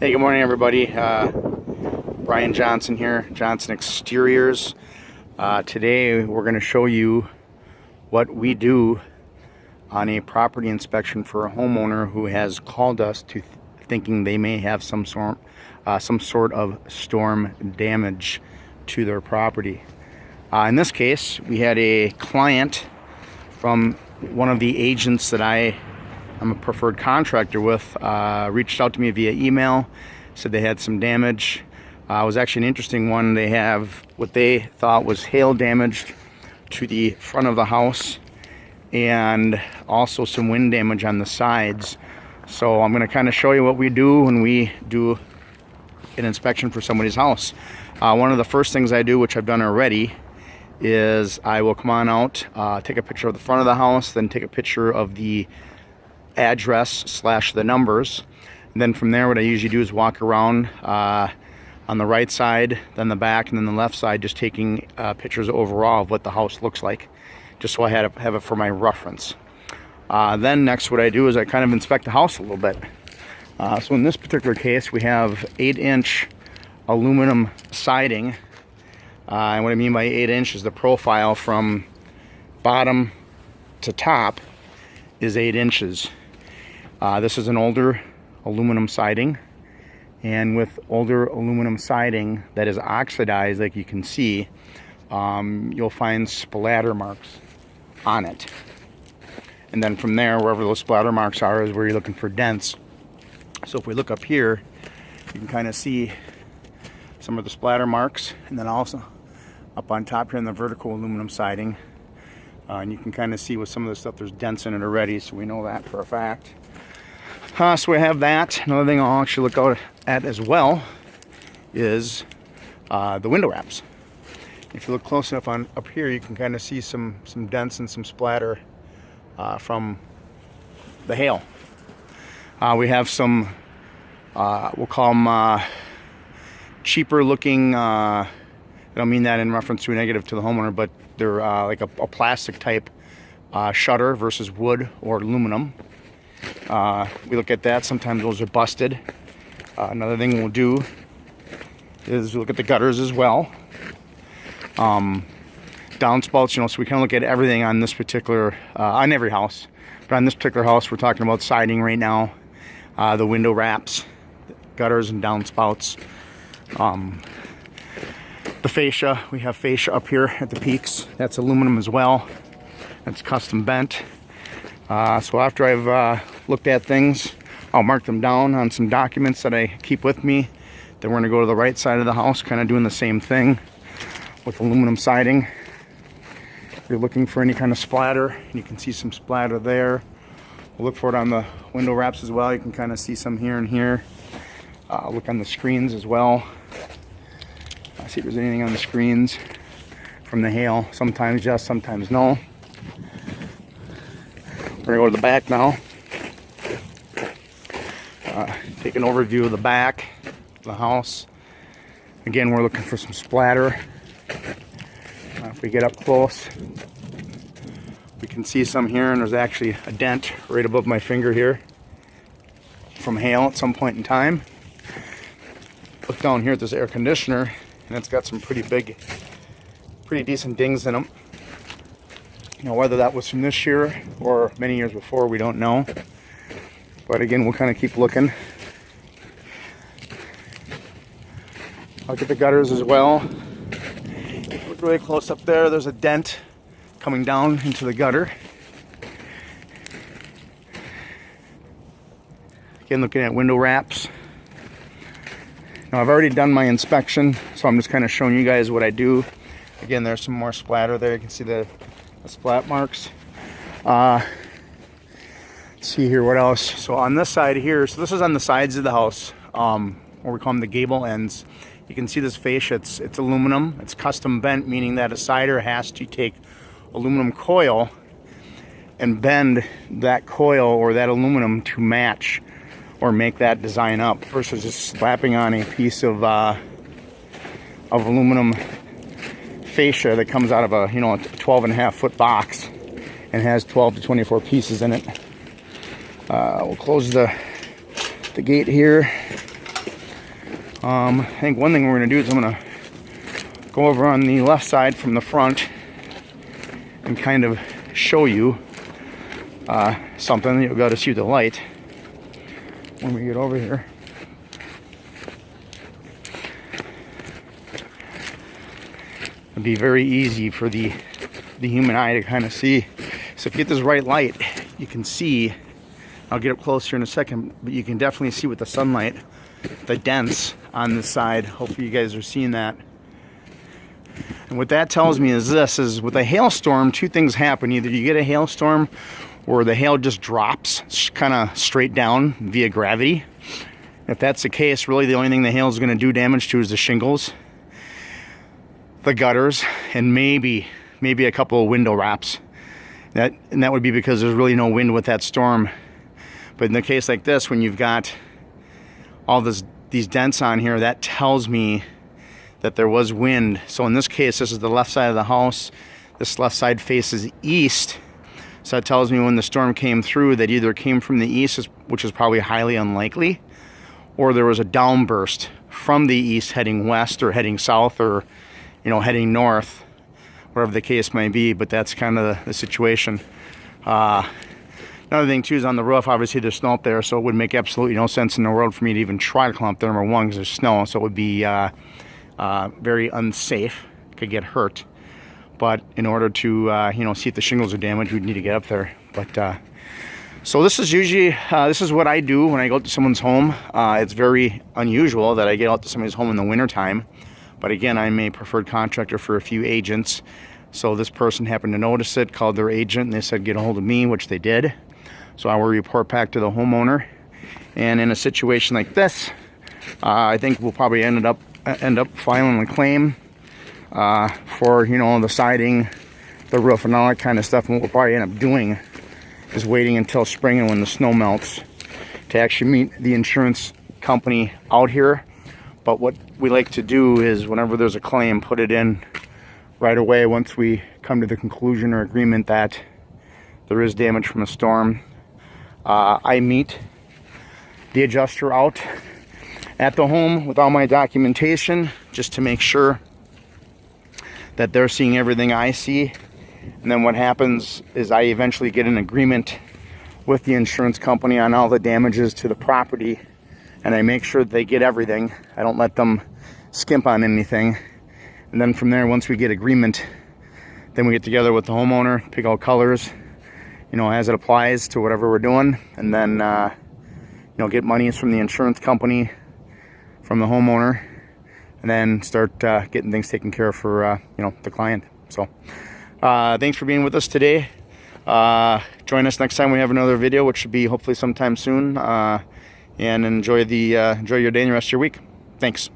Hey, good morning, everybody. Brian Johnson here, Johnson Exteriors. Today we're going to show you what we do on a property inspection for a homeowner who has called us to thinking they may have some sort of storm damage to their property. In this case, we had a client from one of the agents that I'm a preferred contractor with, reached out to me via email, said they had some damage. It was actually an interesting one. They have what they thought was hail damage to the front of the house and also some wind damage on the sides. So I'm going to kind of show you what we do when we do an inspection for somebody's house. One of the first things I do, which I've done already, is I will come on out, take a picture of the front of the house, then take a picture of the address / the numbers, and then from there what I usually do is walk around on the right side, then the back, and then the left side, just taking pictures overall of what the house looks like, just so I have it for my reference. Then next what I do is I kind of inspect the house a little bit. So in this particular case we have 8-inch aluminum siding, and what I mean by 8-inch is the profile from bottom to top is 8 inches. This is an older aluminum siding, and with older aluminum siding that is oxidized, like you can see, you'll find splatter marks on it. And then from there, wherever those splatter marks are is where you're looking for dents. So if we look up here, you can kind of see some of the splatter marks, and then also up on top here in the vertical aluminum siding, and you can kind of see with some of the stuff there's dents in it already, so we know that for a fact. So we have that. Another thing I'll actually look out at as well is the window wraps. If you look close enough up here, you can kind of see some dents and some splatter from the hail. We have some, we'll call them cheaper looking, I don't mean that in reference to a negative to the homeowner, but they're like a plastic type shutter versus wood or aluminum. We look at that. Sometimes those are busted. Another thing we'll do is look at the gutters as well. Downspouts, so we kind of look at everything on this particular, on every house. But on this particular house, we're talking about siding right now, the window wraps, gutters and downspouts. The fascia, we have fascia up here at the peaks. That's aluminum as well. That's custom bent. So after I've looked at things, I'll mark them down on some documents that I keep with me. Then we're going to go to the right side of the house, kind of doing the same thing with aluminum siding. If you're looking for any kind of splatter, you can see some splatter there. We'll look for it on the window wraps as well. You can kind of see some here and here. Look on the screens as well. See if there's anything on the screens from the hail. Sometimes yes, sometimes no. We're gonna go to the back now. Take an overview of the back of the house. Again, we're looking for some splatter. If we get up close, we can see some here, and there's actually a dent right above my finger here from hail at some point in time. Look down here at this air conditioner, and it's got some pretty decent dings in them. Whether that was from this year or many years before, we don't know. But again, we'll kind of keep looking. Look at the gutters as well. Look really close up there. There's a dent coming down into the gutter. Again, looking at window wraps. Now, I've already done my inspection, so I'm just kind of showing you guys what I do. Again, there's some more splatter there. You can see the splat marks. Let's see here, what else? So on this side here, so this is on the sides of the house, where we call them the gable ends. You can see this fascia, it's aluminum. It's custom bent, meaning that a sider has to take aluminum coil and bend that coil or that aluminum to match or make that design up, versus just slapping on a piece of aluminum fascia that comes out of a 12.5 foot box and has 12 to 24 pieces in it. We'll close the gate here. I think one thing we're going to do is I'm going to go over on the left side from the front and kind of show you something. You'll be able to see the light when we get over here. It'd be very easy for the human eye to kind of see. So if you get this right light, you can see, I'll get up closer in a second, but you can definitely see with the sunlight the dents on this side. Hopefully you guys are seeing that. And what that tells me is this, is with a hailstorm, two things happen. Either you get a hailstorm or the hail just drops kind of straight down via gravity. If that's the case, really the only thing the hail is going to do damage to is the shingles, the gutters, and maybe a couple of window wraps. And that would be because there's really no wind with that storm. But in the case like this, when you've got all these dents on here, that tells me that there was wind. So in this case, this is the left side of the house. This left side faces east. So that tells me when the storm came through, that either came from the east, which is probably highly unlikely, or there was a downburst from the east heading west or heading south, or heading north, whatever the case may be. But that's kind of the situation. Another thing too is on the roof, obviously there's snow up there, so it would make absolutely no sense in the world for me to even try to climb up there, number one, because there's snow, so it would be very unsafe, could get hurt. But in order to see if the shingles are damaged, we'd need to get up there. But so this is usually this is what I do when I go out to someone's home. It's very unusual that I get out to somebody's home in the wintertime, but again, I'm a preferred contractor for a few agents. So this person happened to notice it, called their agent, and they said get a hold of me, which they did. So I will report back to the homeowner. And in a situation like this, I think we'll probably end up filing a claim for the siding, the roof, and all that kind of stuff. And what we'll probably end up doing is waiting until spring and when the snow melts to actually meet the insurance company out here. But what we like to do is whenever there's a claim, put it in right away once we come to the conclusion or agreement that there is damage from a storm. I meet the adjuster out at the home with all my documentation just to make sure that they're seeing everything I see. And then what happens is I eventually get an agreement with the insurance company on all the damages to the property, and I make sure that they get everything. I don't let them skimp on anything. And then from there, once we get agreement, then we get together with the homeowner, pick out colors, as it applies to whatever we're doing, and then get monies from the insurance company, from the homeowner, and then start getting things taken care of for the client. So thanks for being with us today. Join us next time we have another video, which should be hopefully sometime soon, and enjoy your day and the rest of your week. Thanks.